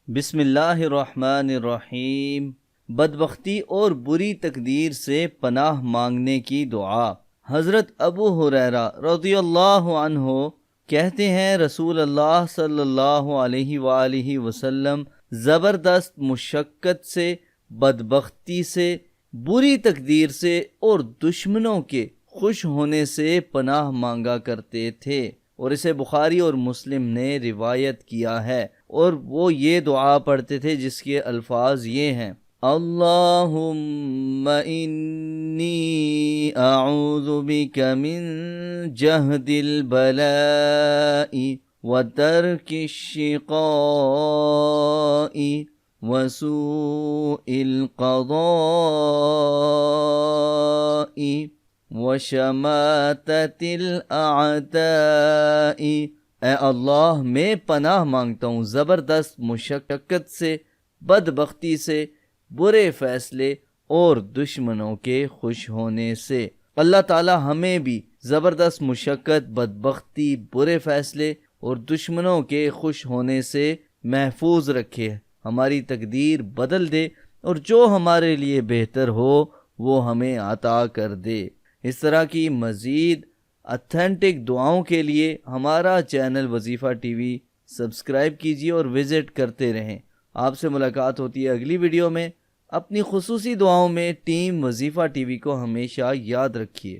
بسم اللہ الرحمن الرحیم۔ بدبختی اور بری تقدیر سے پناہ مانگنے کی دعا۔ حضرت ابو ہریرہ رضی اللہ عنہ کہتے ہیں رسول اللہ صلی اللہ علیہ وآلہ وسلم زبردست مشقت سے، بدبختی سے، بری تقدیر سے اور دشمنوں کے خوش ہونے سے پناہ مانگا کرتے تھے، اور اسے بخاری اور مسلم نے روایت کیا ہے۔ اور وہ یہ دعا پڑھتے تھے جس کے الفاظ یہ ہیں: اللہم انی اعوذ بک من جہد البلاء وترک الشقاء وسوء القضاء وشماتت الاعداء۔ اے اللہ، میں پناہ مانگتا ہوں زبردست مشقت سے، بدبختی سے، برے فیصلے اور دشمنوں کے خوش ہونے سے۔ اللہ تعالی ہمیں بھی زبردست مشقت، بدبختی، برے فیصلے اور دشمنوں کے خوش ہونے سے محفوظ رکھے، ہماری تقدیر بدل دے اور جو ہمارے لیے بہتر ہو وہ ہمیں عطا کر دے۔ اس طرح کی مزید اتھینٹک دعاؤں کے لیے ہمارا چینل وظیفہ ٹی وی سبسکرائب کیجیے اور وزٹ کرتے رہیں۔ آپ سے ملاقات ہوتی ہے اگلی ویڈیو میں۔ اپنی خصوصی دعاؤں میں ٹیم وظیفہ ٹی وی کو ہمیشہ یاد رکھیے۔